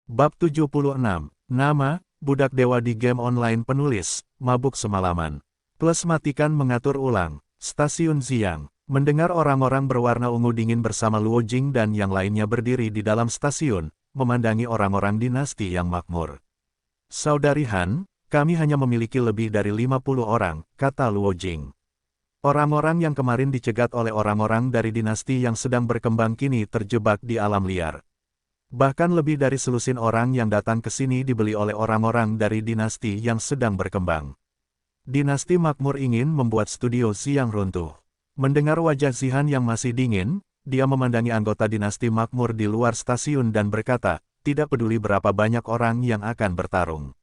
Bab 76. Nama, budak dewa di game online penulis, mabuk semalaman. Plus matikan mengatur ulang, Stasiun Xiang. Mendengar orang-orang berwarna ungu dingin bersama Luo Jing dan yang lainnya berdiri di dalam stasiun, memandangi orang-orang dinasti yang makmur. Saudari Han, kami hanya memiliki lebih dari 50 orang, kata Luo Jing. Orang-orang yang kemarin dicegat oleh orang-orang dari dinasti yang sedang berkembang kini terjebak di alam liar. Bahkan lebih dari selusin orang yang datang ke sini dibeli oleh orang-orang dari dinasti yang sedang berkembang. Dinasti makmur ingin membuat studio Xiang runtuh. Mendengar wajah Zihan yang masih dingin, dia memandangi anggota dinasti makmur di luar stasiun dan berkata, tidak peduli berapa banyak orang yang akan bertarung.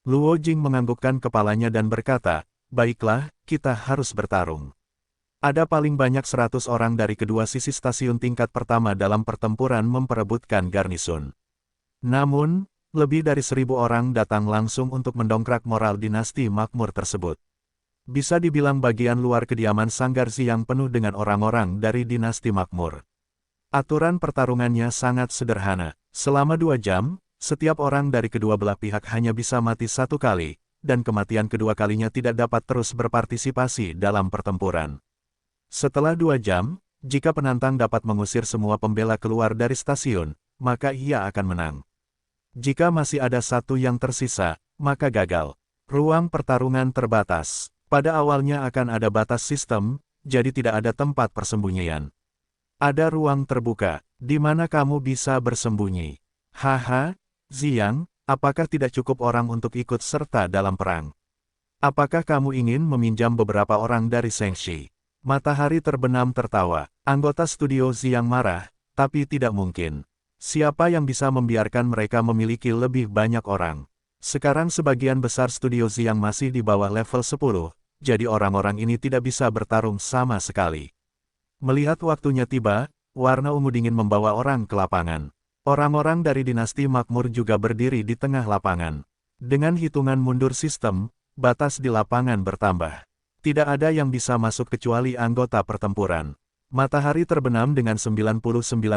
Luo Jing menganggukkan kepalanya dan berkata, baiklah, kita harus bertarung. Ada paling banyak 100 orang dari kedua sisi stasiun tingkat pertama dalam pertempuran memperebutkan garnison. Namun, lebih dari 1.000 orang datang langsung untuk mendongkrak moral dinasti makmur tersebut. Bisa dibilang bagian luar kediaman Sanggar Xiang penuh dengan orang-orang dari dinasti makmur. Aturan pertarungannya sangat sederhana. Selama 2 jam, setiap orang dari kedua belah pihak hanya bisa mati 1 kali, dan kematian kedua kalinya tidak dapat terus berpartisipasi dalam pertempuran. Setelah 2 jam, jika penantang dapat mengusir semua pembela keluar dari stasiun, maka ia akan menang. Jika masih ada satu yang tersisa, maka gagal. Ruang pertarungan terbatas. Pada awalnya akan ada batas sistem, jadi tidak ada tempat persembunyian. Ada ruang terbuka, di mana kamu bisa bersembunyi. Haha, Xiang, apakah tidak cukup orang untuk ikut serta dalam perang? Apakah kamu ingin meminjam beberapa orang dari Shengxi? Matahari terbenam tertawa. Anggota studio Xiang marah, tapi tidak mungkin. Siapa yang bisa membiarkan mereka memiliki lebih banyak orang? Sekarang sebagian besar studio Xiang masih di bawah level 10. Jadi orang-orang ini tidak bisa bertarung sama sekali. Melihat waktunya tiba, warna ungu dingin membawa orang ke lapangan. Orang-orang dari dinasti makmur juga berdiri di tengah lapangan. Dengan hitungan mundur sistem, batas di lapangan bertambah. Tidak ada yang bisa masuk kecuali anggota pertempuran. Matahari terbenam dengan 99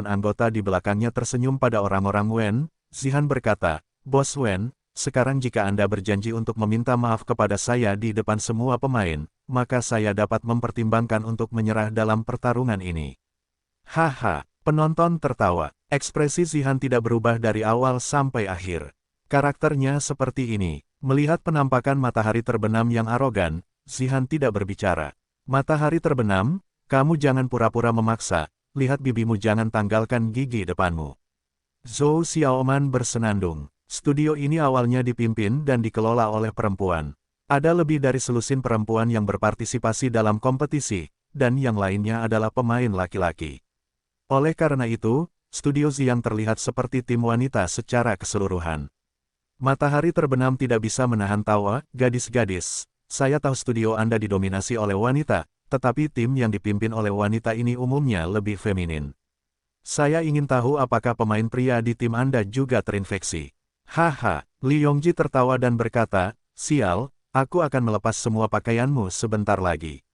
anggota di belakangnya tersenyum pada orang-orang Wen. Zihan berkata, Bos Wen, sekarang jika Anda berjanji untuk meminta maaf kepada saya di depan semua pemain, maka saya dapat mempertimbangkan untuk menyerah dalam pertarungan ini. Haha, penonton tertawa. Ekspresi Zihan tidak berubah dari awal sampai akhir. Karakternya seperti ini. Melihat penampakan matahari terbenam yang arogan, Zihan tidak berbicara. Matahari terbenam, kamu jangan pura-pura memaksa, lihat bibimu, jangan tanggalkan gigi depanmu. Zhou Xiaoman bersenandung. Studio ini awalnya dipimpin dan dikelola oleh perempuan. Ada lebih dari selusin perempuan yang berpartisipasi dalam kompetisi, dan yang lainnya adalah pemain laki-laki. Oleh karena itu, studio Xiang terlihat seperti tim wanita secara keseluruhan. Matahari terbenam tidak bisa menahan tawa, gadis-gadis. Saya tahu studio Anda didominasi oleh wanita, tetapi tim yang dipimpin oleh wanita ini umumnya lebih feminin. Saya ingin tahu apakah pemain pria di tim Anda juga terinfeksi. Haha, Li Yongji tertawa dan berkata, sial, aku akan melepas semua pakaianmu sebentar lagi.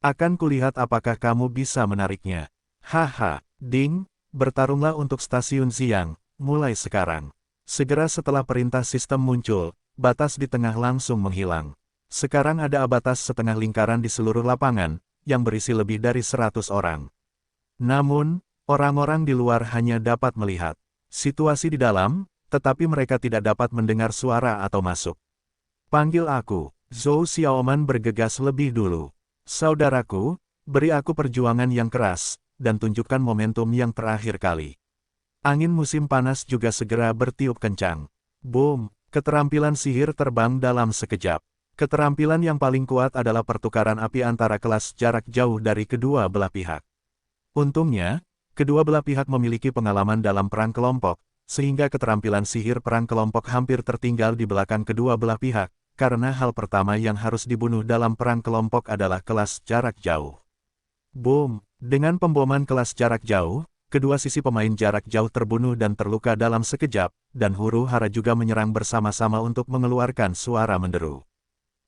Akan kulihat apakah kamu bisa menariknya. Haha, ding, bertarunglah untuk stasiun Xiang, mulai sekarang. Segera setelah perintah sistem muncul, batas di tengah langsung menghilang. Sekarang ada batas setengah lingkaran di seluruh lapangan, yang berisi lebih dari 100 orang. Namun, orang-orang di luar hanya dapat melihat situasi di dalam, tetapi mereka tidak dapat mendengar suara atau masuk. Panggil aku. Zhou Xiaoman bergegas lebih dulu. Saudaraku, beri aku perjuangan yang keras, dan tunjukkan momentum yang terakhir kali. Angin musim panas juga segera bertiup kencang. Boom, keterampilan sihir terbang dalam sekejap. Keterampilan yang paling kuat adalah pertukaran api antara kelas jarak jauh dari kedua belah pihak. Untungnya, kedua belah pihak memiliki pengalaman dalam perang kelompok, sehingga keterampilan sihir perang kelompok hampir tertinggal di belakang kedua belah pihak, karena hal pertama yang harus dibunuh dalam perang kelompok adalah kelas jarak jauh. Boom! Dengan pemboman kelas jarak jauh, kedua sisi pemain jarak jauh terbunuh dan terluka dalam sekejap, dan huru-hara juga menyerang bersama-sama untuk mengeluarkan suara menderu.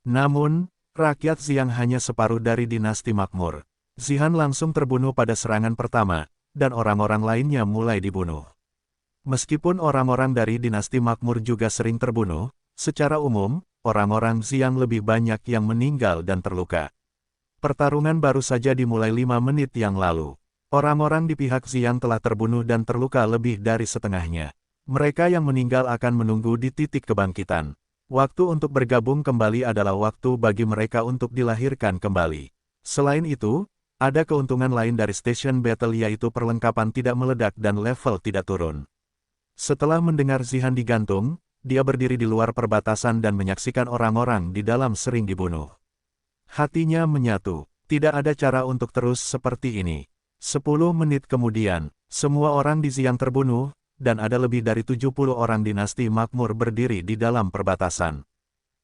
Namun, rakyat Xiang hanya separuh dari dinasti makmur. Zihan langsung terbunuh pada serangan pertama, dan orang-orang lainnya mulai dibunuh. Meskipun orang-orang dari dinasti makmur juga sering terbunuh, secara umum, orang-orang Xiang lebih banyak yang meninggal dan terluka. Pertarungan baru saja dimulai 5 menit yang lalu. Orang-orang di pihak Xiang telah terbunuh dan terluka lebih dari setengahnya. Mereka yang meninggal akan menunggu di titik kebangkitan. Waktu untuk bergabung kembali adalah waktu bagi mereka untuk dilahirkan kembali. Selain itu, ada keuntungan lain dari Station Battle yaitu perlengkapan tidak meledak dan level tidak turun. Setelah mendengar Zihan digantung, dia berdiri di luar perbatasan dan menyaksikan orang-orang di dalam sering dibunuh. Hatinya menyatu, tidak ada cara untuk terus seperti ini. 10 menit kemudian, semua orang di Xiang terbunuh, dan ada lebih dari 70 orang dinasti makmur berdiri di dalam perbatasan.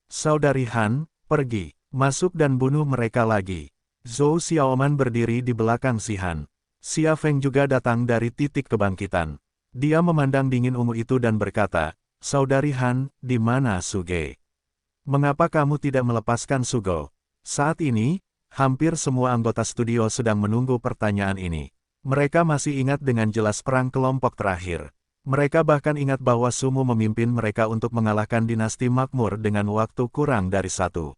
Saudari Han, pergi, masuk dan bunuh mereka lagi. Zhou Xiaoman berdiri di belakang si Han. Xia Feng juga datang dari titik kebangkitan. Dia memandang dingin ungu itu dan berkata, "Saudari Han, di mana Suge? Mengapa kamu tidak melepaskan Sugo?" Saat ini, hampir semua anggota studio sedang menunggu pertanyaan ini. Mereka masih ingat dengan jelas perang kelompok terakhir. Mereka bahkan ingat bahwa Sumu memimpin mereka untuk mengalahkan dinasti makmur dengan waktu kurang dari 1.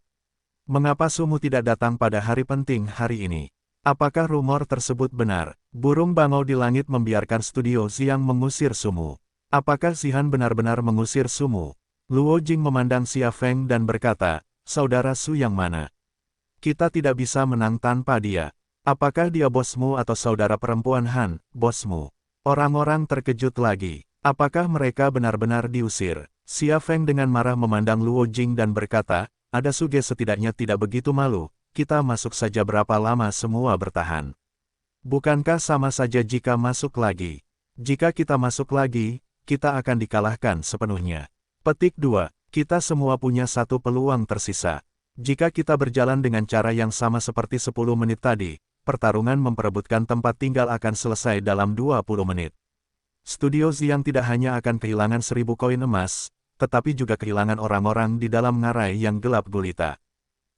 Mengapa Sumu tidak datang pada hari penting hari ini? Apakah rumor tersebut benar? Burung bangau di langit membiarkan studio Xiang mengusir Sumu. Apakah Zihan benar-benar mengusir Sumu? Luo Jing memandang Xia Feng dan berkata, "Saudara Su yang mana? Kita tidak bisa menang tanpa dia. Apakah dia bosmu atau saudara perempuan Han, bosmu?" Orang-orang terkejut lagi. Apakah mereka benar-benar diusir? Xia Feng dengan marah memandang Luo Jing dan berkata, "Ada Suge setidaknya tidak begitu malu. Kita masuk saja berapa lama semua bertahan. Bukankah sama saja jika masuk lagi? Jika kita masuk lagi, kita akan dikalahkan sepenuhnya." Petik 2. Kita semua punya satu peluang tersisa. Jika kita berjalan dengan cara yang sama seperti 10 menit tadi, pertarungan memperebutkan tempat tinggal akan selesai dalam 20 menit. Studio Xiang tidak hanya akan kehilangan 1000 koin emas, tetapi juga kehilangan orang-orang di dalam ngarai yang gelap gulita.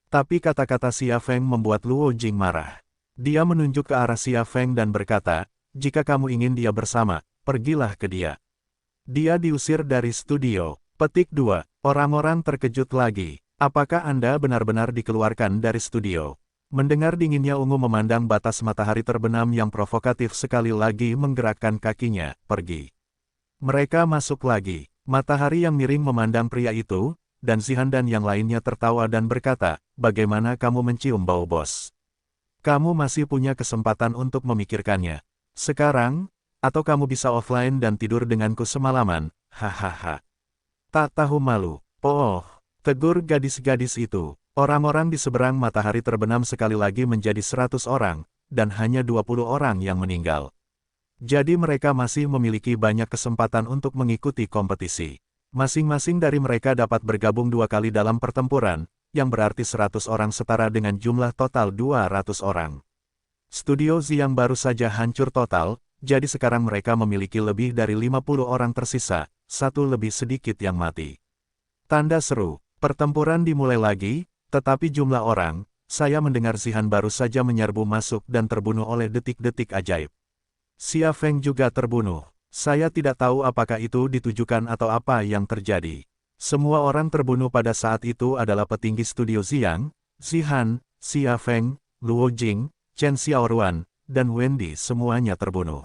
Tapi kata-kata Xia Feng membuat Luo Jing marah. Dia menunjuk ke arah Xia Feng dan berkata, "Jika kamu ingin dia bersama, pergilah ke dia." Dia diusir dari studio. Petik 2. Orang-orang terkejut lagi. Apakah Anda benar-benar dikeluarkan dari studio? Mendengar dinginnya ungu memandang batas matahari terbenam yang provokatif sekali lagi menggerakkan kakinya, "Pergi." Mereka masuk lagi. Matahari yang miring memandang pria itu, dan Zihan dan yang lainnya tertawa dan berkata, "Bagaimana kamu mencium bau bos? Kamu masih punya kesempatan untuk memikirkannya. Sekarang, atau kamu bisa offline dan tidur denganku semalaman, hahaha." Tak tahu malu. "Oh," tegur gadis-gadis itu. Orang-orang di seberang matahari terbenam sekali lagi menjadi 100 orang, dan hanya 20 orang yang meninggal. Jadi mereka masih memiliki banyak kesempatan untuk mengikuti kompetisi. Masing-masing dari mereka dapat bergabung 2 kali dalam pertempuran, yang berarti 100 orang setara dengan jumlah total 200 orang. Studio Xiang baru saja hancur total, jadi sekarang mereka memiliki lebih dari 50 orang tersisa, 1 lebih sedikit yang mati. Tanda seru, pertempuran dimulai lagi, tetapi jumlah orang, saya mendengar Zihan baru saja menyerbu masuk dan terbunuh oleh detik-detik ajaib. Xia Feng juga terbunuh. Saya tidak tahu apakah itu ditujukan atau apa yang terjadi. Semua orang terbunuh pada saat itu adalah petinggi studio Xiang, Zihan, Xia Feng, Luo Jing, Chen Xiaoruan, dan Wendy semuanya terbunuh.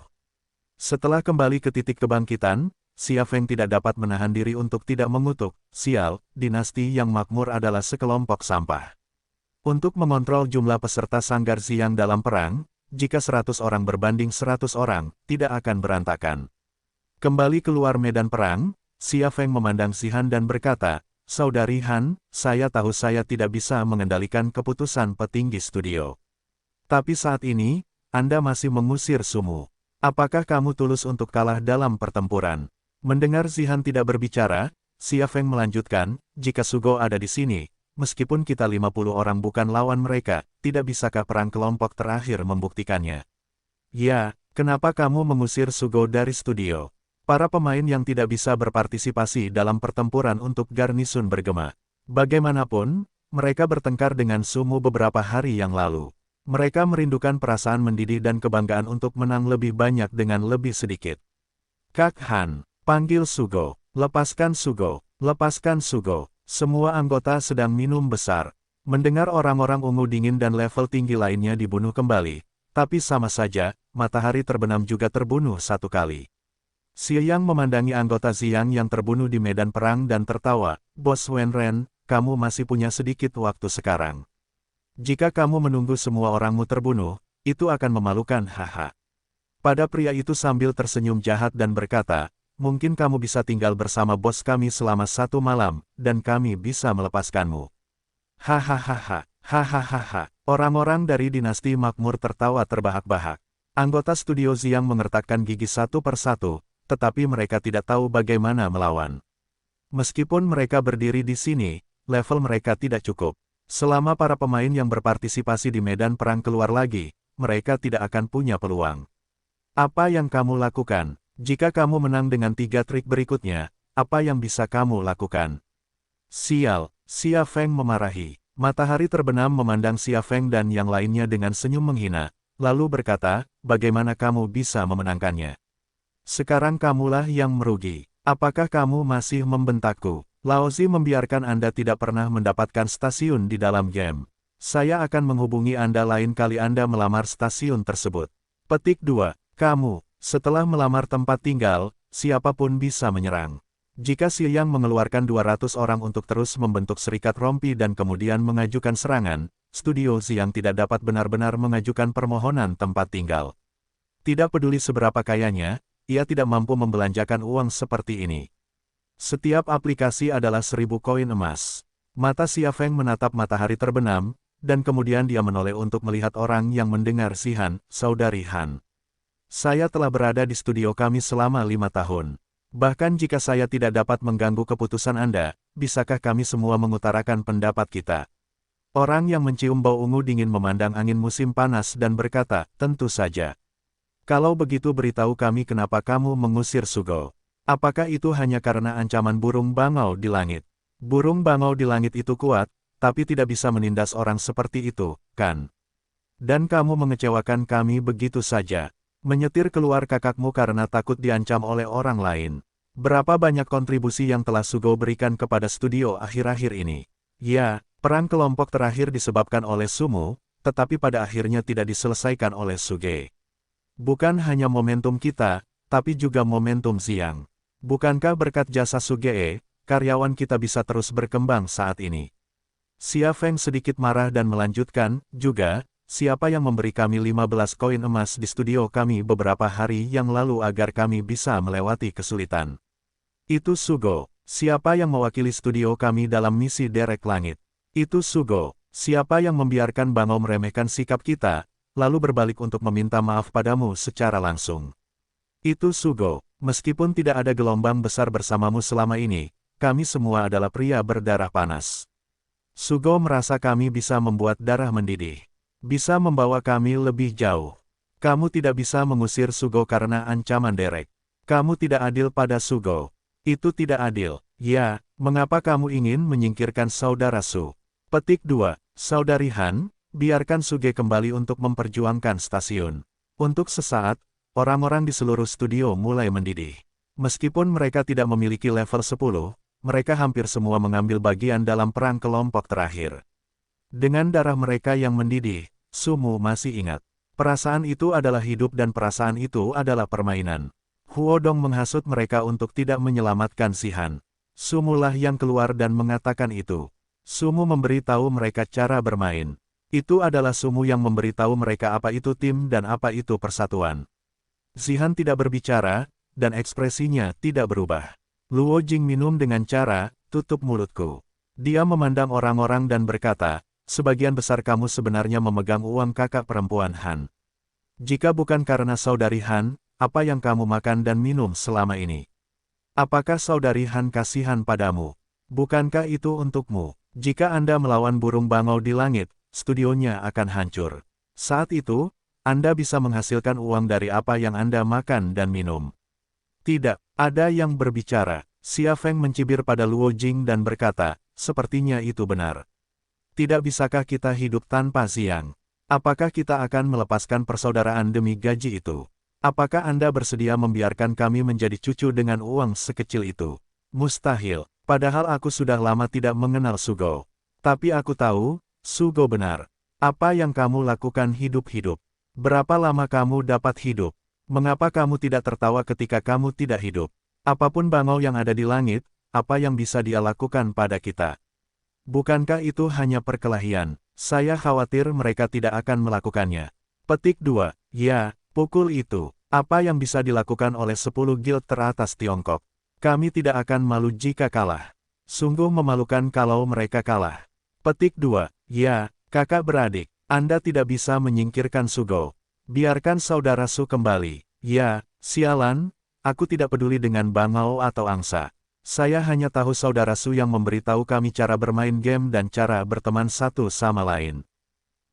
Setelah kembali ke titik kebangkitan, Xia Feng tidak dapat menahan diri untuk tidak mengutuk, "Sial, dinasti yang makmur adalah sekelompok sampah." Untuk mengontrol jumlah peserta sanggar Xiang dalam perang, jika 100 orang berbanding 100 orang, tidak akan berantakan. Kembali keluar medan perang, Xia Feng memandang Zihan dan berkata, "Saudari Han, saya tahu saya tidak bisa mengendalikan keputusan petinggi studio. Tapi saat ini, Anda masih mengusir Sumu. Apakah kamu tulus untuk kalah dalam pertempuran?" Mendengar Zihan tidak berbicara, Xia Feng melanjutkan, "Jika Sugo ada di sini, meskipun kita 50 orang bukan lawan mereka, tidak bisakah perang kelompok terakhir membuktikannya?" "Ya, kenapa kamu mengusir Sugo dari studio?" Para pemain yang tidak bisa berpartisipasi dalam pertempuran untuk garnisun bergema. Bagaimanapun, mereka bertengkar dengan Sumu beberapa hari yang lalu. Mereka merindukan perasaan mendidih dan kebanggaan untuk menang lebih banyak dengan lebih sedikit. "Kak Han, Panggil Sugo. Lepaskan Sugo. Lepaskan Sugo. Semua anggota sedang minum besar. Mendengar orang-orang ungu dingin dan level tinggi lainnya dibunuh kembali. Tapi sama saja, matahari terbenam juga terbunuh satu kali. Xie Yang memandangi anggota Ziyang yang terbunuh di medan perang dan tertawa. Bos Wenren, kamu masih punya sedikit waktu sekarang. Jika kamu menunggu semua orangmu terbunuh, itu akan memalukan, haha. Pada pria itu sambil tersenyum jahat dan berkata, mungkin kamu bisa tinggal bersama bos kami selama 1 malam, dan kami bisa melepaskanmu. Hahaha, hahaha. Orang-orang dari dinasti makmur tertawa terbahak-bahak. Anggota studio Ziyang mengertakkan gigi satu persatu, tetapi mereka tidak tahu bagaimana melawan. Meskipun mereka berdiri di sini, level mereka tidak cukup. Selama para pemain yang berpartisipasi di medan perang keluar lagi, mereka tidak akan punya peluang. Apa yang kamu lakukan? Jika kamu menang dengan 3 trik berikutnya, apa yang bisa kamu lakukan? Sial, Xia Feng memarahi. Matahari terbenam memandang Xia Feng dan yang lainnya dengan senyum menghina, lalu berkata, bagaimana kamu bisa memenangkannya? Sekarang kamulah yang merugi. Apakah kamu masih membentakku? Laozi membiarkan Anda tidak pernah mendapatkan stasiun di dalam game. Saya akan menghubungi Anda lain kali Anda melamar stasiun tersebut. Petik 2. Kamu. Setelah melamar tempat tinggal, siapapun bisa menyerang. Jika Xie Yang mengeluarkan 200 orang untuk terus membentuk serikat rompi dan kemudian mengajukan serangan, studio Ziyang tidak dapat benar-benar mengajukan permohonan tempat tinggal. Tidak peduli seberapa kayanya, ia tidak mampu membelanjakan uang seperti ini. Setiap aplikasi adalah 1000 koin emas. Mata Xia Feng menatap matahari terbenam, dan kemudian dia menoleh untuk melihat orang yang mendengar Zihan, saudari Han. Saya telah berada di studio kami selama 5 tahun. Bahkan jika saya tidak dapat mengganggu keputusan Anda, bisakah kami semua mengutarakan pendapat kita? Orang yang mencium bau ungu dingin memandang angin musim panas dan berkata, tentu saja. Kalau begitu beritahu kami kenapa kamu mengusir Sugo. Apakah itu hanya karena ancaman burung bangau di langit? Burung bangau di langit itu kuat, tapi tidak bisa menindas orang seperti itu, kan? Dan kamu mengecewakan kami begitu saja. Menyetir keluar kakakmu karena takut diancam oleh orang lain. Berapa banyak kontribusi yang telah Sugo berikan kepada studio akhir-akhir ini? Ya, perang kelompok terakhir disebabkan oleh Sumu, tetapi pada akhirnya tidak diselesaikan oleh Suge. Bukan hanya momentum kita, tapi juga momentum Ziyang. Bukankah berkat jasa Suge, karyawan kita bisa terus berkembang saat ini? Xia Feng sedikit marah dan melanjutkan, juga, siapa yang memberi kami 15 koin emas di studio kami beberapa hari yang lalu agar kami bisa melewati kesulitan? Itu Sugo. Siapa yang mewakili studio kami dalam misi derek langit? Itu Sugo. Siapa yang membiarkan Bangau meremehkan sikap kita, lalu berbalik untuk meminta maaf padamu secara langsung? Itu Sugo. Meskipun tidak ada gelombang besar bersamamu selama ini, kami semua adalah pria berdarah panas. Sugo merasa kami bisa membuat darah mendidih. Bisa membawa kami lebih jauh. Kamu tidak bisa mengusir Sugo karena ancaman derek. Kamu tidak adil pada Sugo. Itu tidak adil. Ya, mengapa kamu ingin menyingkirkan saudara Su? Petik 2. Saudari Han, biarkan Suge kembali untuk memperjuangkan stasiun. Untuk sesaat, orang-orang di seluruh studio mulai mendidih. Meskipun mereka tidak memiliki level 10, mereka hampir semua mengambil bagian dalam perang kelompok terakhir. Dengan darah mereka yang mendidih, Sumu masih ingat. Perasaan itu adalah hidup dan perasaan itu adalah permainan. Huodong menghasut mereka untuk tidak menyelamatkan Zihan. Sumulah yang keluar dan mengatakan itu. Sumu memberitahu mereka cara bermain. Itu adalah Sumu yang memberitahu mereka apa itu tim dan apa itu persatuan. Zihan tidak berbicara, dan ekspresinya tidak berubah. Luo Jing minum dengan cara, tutup mulutku. Dia memandang orang-orang dan berkata, sebagian besar kamu sebenarnya memegang uang kakak perempuan Han. Jika bukan karena saudari Han, apa yang kamu makan dan minum selama ini? Apakah saudari Han kasihan padamu? Bukankah itu untukmu? Jika Anda melawan burung bangau di langit, studionya akan hancur. Saat itu, Anda bisa menghasilkan uang dari apa yang Anda makan dan minum. Tidak, ada yang berbicara. Xia Feng mencibir pada Luo Jing dan berkata, sepertinya itu benar. Tidak bisakah kita hidup tanpa Ziyang? Apakah kita akan melepaskan persaudaraan demi gaji itu? Apakah Anda bersedia membiarkan kami menjadi cucu dengan uang sekecil itu? Mustahil, padahal aku sudah lama tidak mengenal Sugo. Tapi aku tahu, Sugo benar. Apa yang kamu lakukan hidup-hidup? Berapa lama kamu dapat hidup? Mengapa kamu tidak tertawa ketika kamu tidak hidup? Apapun bangau yang ada di langit, apa yang bisa dia lakukan pada kita? Bukankah itu hanya perkelahian? Saya khawatir mereka tidak akan melakukannya. Petik 2. Ya, pukul itu. Apa yang bisa dilakukan oleh 10 guild teratas Tiongkok? Kami tidak akan malu jika kalah. Sungguh memalukan kalau mereka kalah. Petik 2. Ya, kakak beradik. Anda tidak bisa menyingkirkan Sugo. Biarkan saudara Su kembali. Ya, sialan, aku tidak peduli dengan bangau atau angsa. Saya hanya tahu saudara Su yang memberitahu kami cara bermain game dan cara berteman satu sama lain.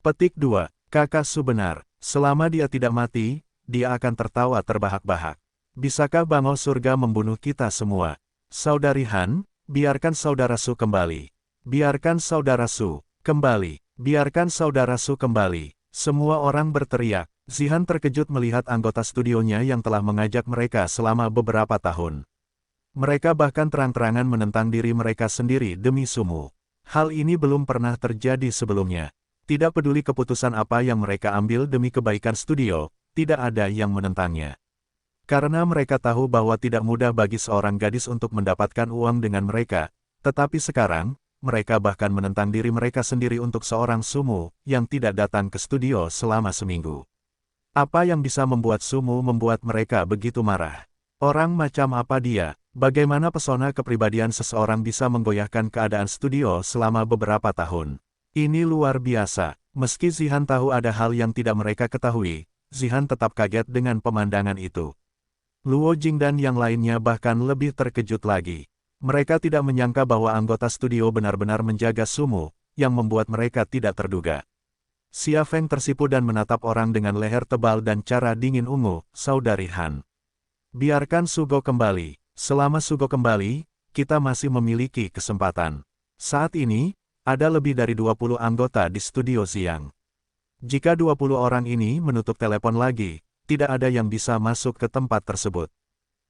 Petik 2. Kakak Su benar. Selama dia tidak mati, dia akan tertawa terbahak-bahak. Bisakah bangau surga membunuh kita semua? Saudari Han, biarkan saudara Su kembali. Biarkan saudara Su kembali. Biarkan saudara Su kembali. Semua orang berteriak. Zihan terkejut melihat anggota studionya yang telah mengajak mereka selama beberapa tahun. Mereka bahkan terang-terangan menentang diri mereka sendiri demi Sumu. Hal ini belum pernah terjadi sebelumnya. Tidak peduli keputusan apa yang mereka ambil demi kebaikan studio, tidak ada yang menentangnya. Karena mereka tahu bahwa tidak mudah bagi seorang gadis untuk mendapatkan uang dengan mereka, tetapi sekarang, mereka bahkan menentang diri mereka sendiri untuk seorang Sumu yang tidak datang ke studio selama seminggu. Apa yang bisa membuat Sumu membuat mereka begitu marah? Orang macam apa dia? Bagaimana pesona kepribadian seseorang bisa menggoyahkan keadaan studio selama beberapa tahun? Ini luar biasa. Meski Zihan tahu ada hal yang tidak mereka ketahui, Zihan tetap kaget dengan pemandangan itu. Luo Jing dan yang lainnya bahkan lebih terkejut lagi. Mereka tidak menyangka bahwa anggota studio benar-benar menjaga Sumu, yang membuat mereka tidak terduga. Xia Feng tersipu dan menatap orang dengan leher tebal dan cara dingin ungu, saudari Han. Biarkan Sugo kembali. Selama Sugo kembali, kita masih memiliki kesempatan. Saat ini, ada lebih dari 20 anggota di studio Xiang. Jika 20 orang ini menutup telepon lagi, tidak ada yang bisa masuk ke tempat tersebut.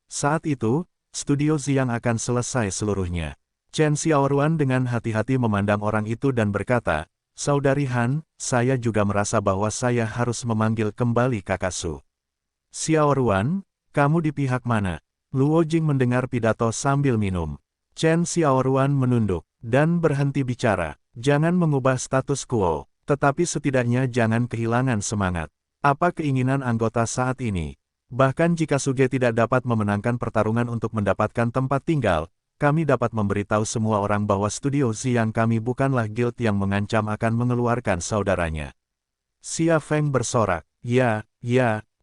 Saat itu, studio Xiang akan selesai seluruhnya. Chen Xiaoruan dengan hati-hati memandang orang itu dan berkata, Saudari Han, saya juga merasa bahwa saya harus memanggil kembali kakak Su. Xiaoruan, kamu di pihak mana? Luo Jing mendengar pidato sambil minum. Chen Xiaoruan menunduk, dan berhenti bicara. Jangan mengubah status quo, tetapi setidaknya jangan kehilangan semangat. Apa keinginan anggota saat ini? Bahkan jika Suge tidak dapat memenangkan pertarungan untuk mendapatkan tempat tinggal, kami dapat memberitahu semua orang bahwa studio Xiang kami bukanlah guild yang mengancam akan mengeluarkan saudaranya. Xia Feng bersorak, ya,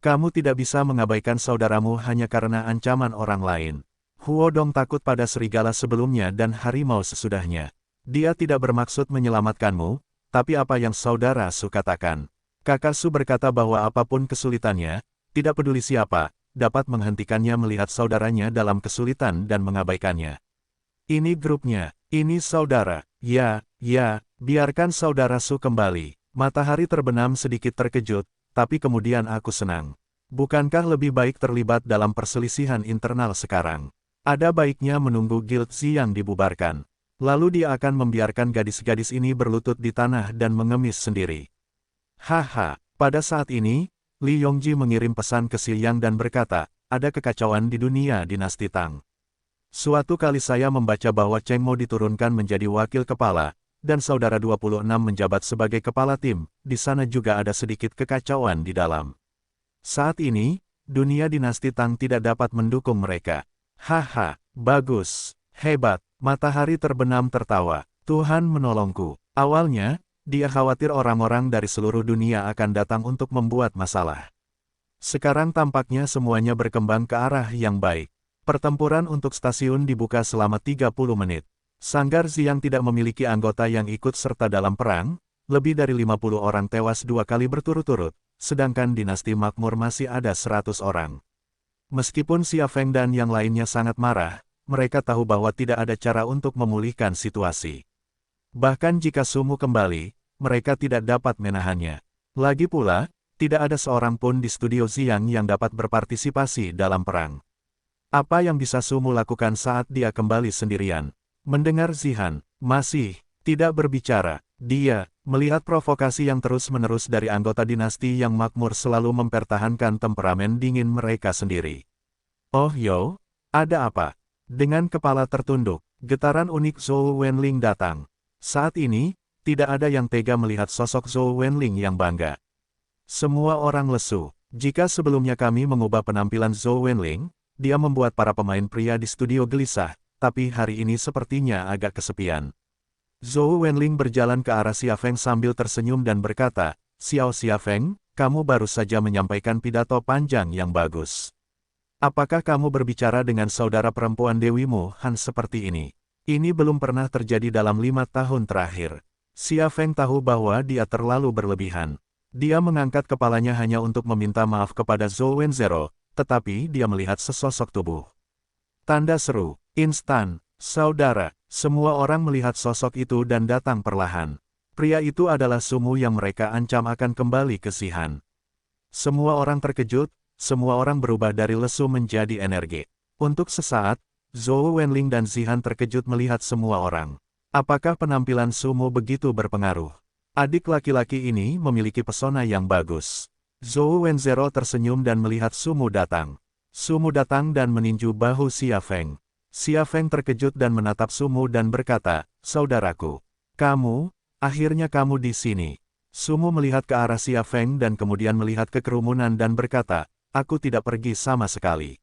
kamu tidak bisa mengabaikan saudaramu hanya karena ancaman orang lain. Huo Dong takut pada serigala sebelumnya dan harimau sesudahnya. Dia tidak bermaksud menyelamatkanmu, tapi apa yang saudara Su katakan. Kakak Su berkata bahwa apapun kesulitannya, tidak peduli siapa, dapat menghentikannya melihat saudaranya dalam kesulitan dan mengabaikannya. Ini grupnya, ini saudara, ya, biarkan saudara Su kembali. Matahari terbenam sedikit terkejut, tapi kemudian aku senang. Bukankah lebih baik terlibat dalam perselisihan internal sekarang? Ada baiknya menunggu guild Xiang dibubarkan. Lalu dia akan membiarkan gadis-gadis ini berlutut di tanah dan mengemis sendiri. Haha, pada saat ini, Li Yongji mengirim pesan ke Xiang dan berkata, ada kekacauan di dunia dinasti Tang. Suatu kali saya membaca bahwa Cheng Mo diturunkan menjadi wakil kepala, dan saudara 26 menjabat sebagai kepala tim, di sana juga ada sedikit kekacauan di dalam. Saat ini, dunia dinasti Tang tidak dapat mendukung mereka. Haha, bagus, hebat, matahari terbenam tertawa, Tuhan menolongku. Awalnya, dia khawatir orang-orang dari seluruh dunia akan datang untuk membuat masalah. Sekarang tampaknya semuanya berkembang ke arah yang baik. Pertempuran untuk stasiun dibuka selama 30 menit. Sanggar Xiang tidak memiliki anggota yang ikut serta dalam perang, lebih dari 50 orang tewas 2 kali berturut-turut, sedangkan dinasti makmur masih ada 100 orang. Meskipun Xia Feng dan yang lainnya sangat marah, mereka tahu bahwa tidak ada cara untuk memulihkan situasi. Bahkan jika Sumu kembali, mereka tidak dapat menahannya. Lagi pula, Tidak ada seorang pun di studio Ziyang yang dapat berpartisipasi dalam perang. Apa yang bisa Sumu lakukan saat dia kembali sendirian? Mendengar Zihan masih tidak berbicara, dia melihat provokasi yang terus-menerus dari anggota dinasti yang makmur selalu mempertahankan temperamen dingin mereka sendiri. Oh yo, ada apa? Dengan kepala tertunduk, getaran unik Zhou Wenling datang. Saat ini, tidak ada yang tega melihat sosok Zhou Wenling yang bangga. Semua orang lesu. Jika sebelumnya kami mengubah penampilan Zhou Wenling, dia membuat para pemain pria di studio gelisah, tapi hari ini sepertinya agak kesepian. Zhou Wenling berjalan ke arah Xia Feng sambil tersenyum dan berkata, Xia Feng, kamu baru saja menyampaikan pidato panjang yang bagus. Apakah kamu berbicara dengan saudara perempuan Dewimu, Han seperti ini? Ini belum pernah terjadi dalam 5 tahun terakhir. Xia Feng tahu bahwa dia terlalu berlebihan. Dia mengangkat kepalanya hanya untuk meminta maaf kepada Zhou Wenzero, tetapi dia melihat sesosok tubuh. Tanda seru, instan, saudara, semua orang melihat sosok itu dan datang perlahan. Pria itu adalah Sumu yang mereka ancam akan kembali ke Zihan. Semua orang terkejut, semua orang berubah dari lesu menjadi energi. Untuk sesaat, Zhou Wenling dan Zihan terkejut melihat semua orang. Apakah penampilan Sumu begitu berpengaruh? Adik laki-laki ini memiliki pesona yang bagus. Zhou Wenzero tersenyum dan melihat Sumu datang. Sumu datang dan meninju bahu Xia Feng. Xia Feng terkejut dan menatap Sumu dan berkata, saudaraku, akhirnya kamu di sini. Sumu melihat ke arah Xia Feng dan kemudian melihat ke kerumunan dan berkata, aku tidak pergi sama sekali.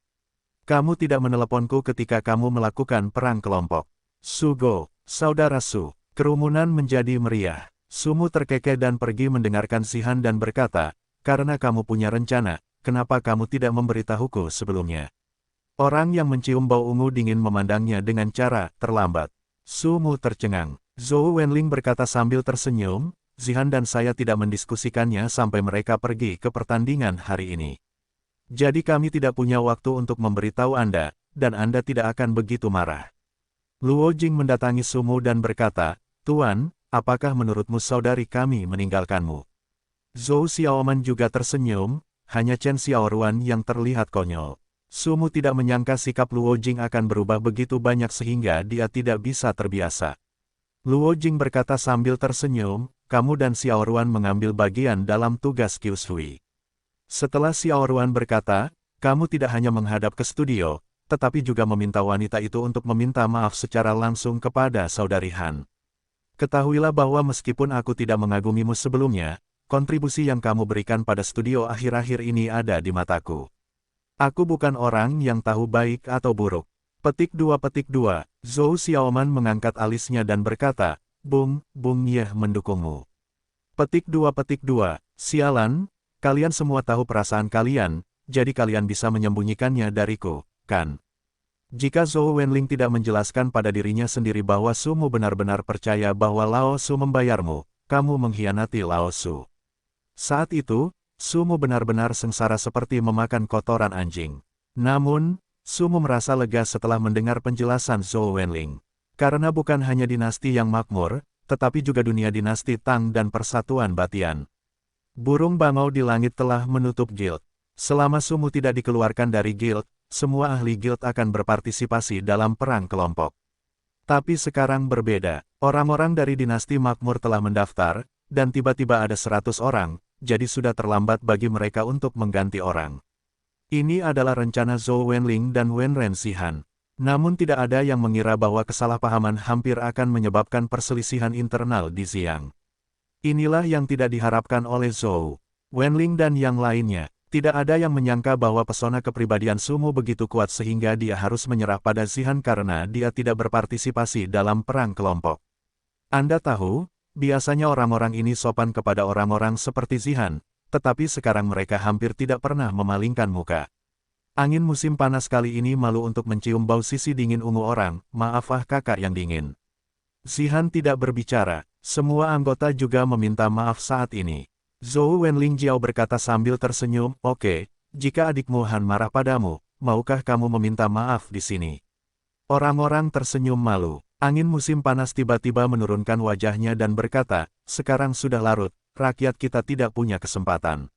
Kamu tidak meneleponku ketika kamu melakukan perang kelompok. Sugo, saudara Su, kerumunan menjadi meriah. Sumu terkekeh dan pergi mendengarkan Zihan dan berkata, karena kamu punya rencana, kenapa kamu tidak memberitahuku sebelumnya? Orang yang mencium bau ungu dingin memandangnya dengan cara terlambat. Sumu tercengang. Zhou Wenling berkata sambil tersenyum, Zihan dan saya tidak mendiskusikannya sampai mereka pergi ke pertandingan hari ini. Jadi kami tidak punya waktu untuk memberitahu Anda, dan Anda tidak akan begitu marah. Luo Jing mendatangi Sumu dan berkata, Tuan, apakah menurutmu saudari kami meninggalkanmu? Zhou Xiaoman juga tersenyum, hanya Chen Xiaoruan yang terlihat konyol. Sumu tidak menyangka sikap Luo Jing akan berubah begitu banyak sehingga dia tidak bisa terbiasa. Luo Jing berkata sambil tersenyum, kamu dan Xiaoruan mengambil bagian dalam tugas Kyushui. Setelah Xiaoruan berkata, kamu tidak hanya menghadap ke studio, tetapi juga meminta wanita itu untuk meminta maaf secara langsung kepada saudari Han. Ketahuilah bahwa meskipun aku tidak mengagumimu sebelumnya, kontribusi yang kamu berikan pada studio akhir-akhir ini ada di mataku. Aku bukan orang yang tahu baik atau buruk. Petik 2. Zhou Xiaoman mengangkat alisnya dan berkata, Bung Ye mendukungmu. Petik 2. Sialan, kalian semua tahu perasaan kalian, jadi kalian bisa menyembunyikannya dariku, kan? Jika Zhou Wenling tidak menjelaskan pada dirinya sendiri bahwa Sumu benar-benar percaya bahwa Lao Su membayarmu, kamu mengkhianati Lao Su. Saat itu, Sumu benar-benar sengsara seperti memakan kotoran anjing. Namun, Sumu merasa lega setelah mendengar penjelasan Zhou Wenling. Karena bukan hanya dinasti yang makmur, tetapi juga dunia dinasti Tang dan persatuan Batian. Burung bangau di langit telah menutup guild. Selama Sumu tidak dikeluarkan dari guild, semua ahli guild akan berpartisipasi dalam perang kelompok. Tapi sekarang berbeda, orang-orang dari dinasti makmur telah mendaftar, dan tiba-tiba ada 100 orang, jadi sudah terlambat bagi mereka untuk mengganti orang. Ini adalah rencana Zhou Wenling dan Wenren Zihan. Namun tidak ada yang mengira bahwa kesalahpahaman hampir akan menyebabkan perselisihan internal di Ziyang. Inilah yang tidak diharapkan oleh Zhou Wenling dan yang lainnya. Tidak ada yang menyangka bahwa pesona kepribadian Sumu begitu kuat sehingga dia harus menyerah pada Zihan karena dia tidak berpartisipasi dalam perang kelompok. Anda tahu, biasanya orang-orang ini sopan kepada orang-orang seperti Zihan, tetapi sekarang mereka hampir tidak pernah memalingkan muka. Angin musim panas kali ini malu untuk mencium bau sisi dingin ungu orang, maaf kakak yang dingin. Zihan tidak berbicara, semua anggota juga meminta maaf saat ini. Zhou Wenling Jiao berkata sambil tersenyum, oke, jika adikmu Han marah padamu, maukah kamu meminta maaf di sini? Orang-orang tersenyum malu. Angin musim panas tiba-tiba menurunkan wajahnya dan berkata, sekarang sudah larut, rakyat kita tidak punya kesempatan.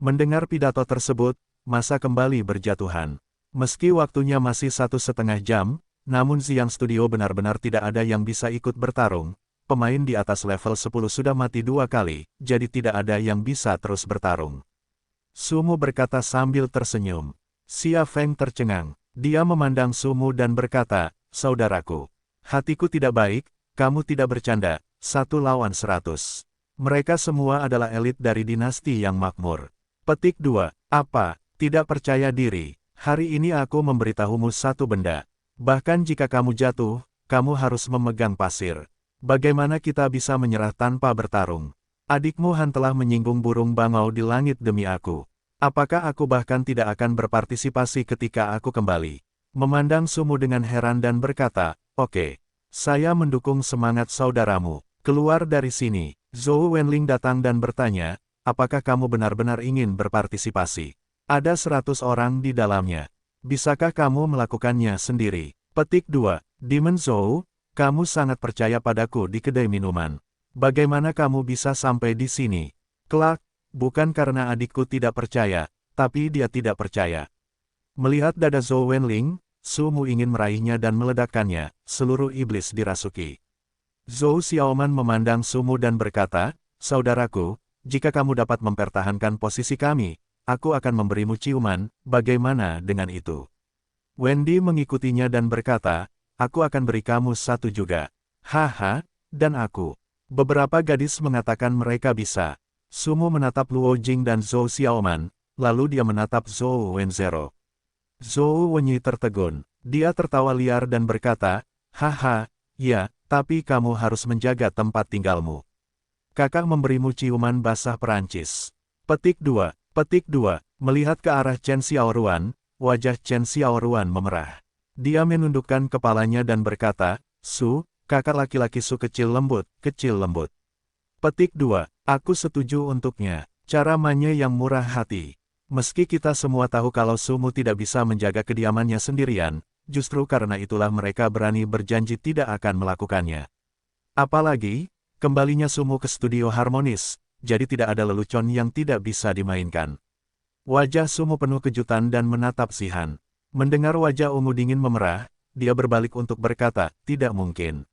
Mendengar pidato tersebut, masa kembali berjatuhan. Meski waktunya masih 1,5 jam, namun Ziyang Studio benar-benar tidak ada yang bisa ikut bertarung. Pemain di atas level 10 sudah mati 2 kali, jadi tidak ada yang bisa terus bertarung. Sumu berkata sambil tersenyum. Xia Feng tercengang. Dia memandang Sumu dan berkata, "Saudaraku, hatiku tidak baik, kamu tidak bercanda, 1 lawan 100. Mereka semua adalah elit dari dinasti yang makmur." Petik 2. Apa? Tidak percaya diri. Hari ini aku memberitahumu satu benda. Bahkan jika kamu jatuh, kamu harus memegang pasir. Bagaimana kita bisa menyerah tanpa bertarung? Adikmu Han telah menyinggung burung bangau di langit demi aku. Apakah aku bahkan tidak akan berpartisipasi ketika aku kembali? Memandang Sumu dengan heran dan berkata, "Oke, saya mendukung semangat saudaramu. Keluar dari sini." Zhou Wenling datang dan bertanya, "Apakah kamu benar-benar ingin berpartisipasi? Ada 100 orang di dalamnya. Bisakah kamu melakukannya sendiri?" Petik 2. Demon Zhou, kamu sangat percaya padaku di kedai minuman. Bagaimana kamu bisa sampai di sini? Kelak, bukan karena adikku tidak percaya, tapi dia tidak percaya. Melihat dada Zhou Wenling, Sumu ingin meraihnya dan meledakkannya, seluruh iblis dirasuki. Zhou Xiaoman memandang Sumu dan berkata, "Saudaraku, jika kamu dapat mempertahankan posisi kami, aku akan memberimu ciuman, bagaimana dengan itu?" Wendy mengikutinya dan berkata, "Aku akan beri kamu satu juga." "Haha, dan aku." Beberapa gadis mengatakan mereka bisa. Sumu menatap Luo Jing dan Zhou Xiaoman, lalu dia menatap Zhou Wenzero. Zhou Wenyi tertegun. Dia tertawa liar dan berkata, "Haha, ya, tapi kamu harus menjaga tempat tinggalmu. Kakak memberimu ciuman basah Perancis." Petik 2. Petik 2. Melihat ke arah Chen Xiaoruan, wajah Chen Xiaoruan memerah. Dia menundukkan kepalanya dan berkata, "Su, kakak laki-laki Su kecil lembut, kecil lembut." Petik 2. Aku setuju untuknya. Cara mainnya yang murah hati. Meski kita semua tahu kalau Sumu tidak bisa menjaga kediamannya sendirian, justru karena itulah mereka berani berjanji tidak akan melakukannya. Apalagi, kembalinya Sumu ke studio harmonis, jadi tidak ada lelucon yang tidak bisa dimainkan. Wajah Sumu penuh kejutan dan menatap Zihan. Mendengar wajah ungu dingin memerah, dia berbalik untuk berkata, "Tidak mungkin.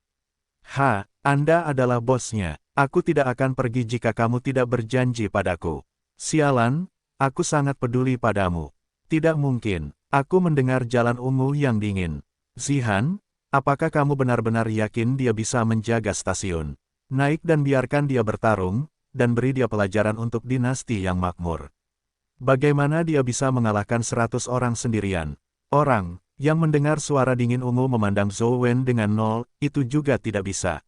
Anda adalah bosnya. Aku tidak akan pergi jika kamu tidak berjanji padaku." "Sialan, aku sangat peduli padamu." "Tidak mungkin." Aku mendengar jalan ungu yang dingin. "Zihan, apakah kamu benar-benar yakin dia bisa menjaga stasiun? Naik dan biarkan dia bertarung, dan beri dia pelajaran untuk dinasti yang makmur. Bagaimana dia bisa mengalahkan 100 orang sendirian?" Orang yang mendengar suara dingin ungu memandang Zhou Wen dengan nol, itu juga tidak bisa.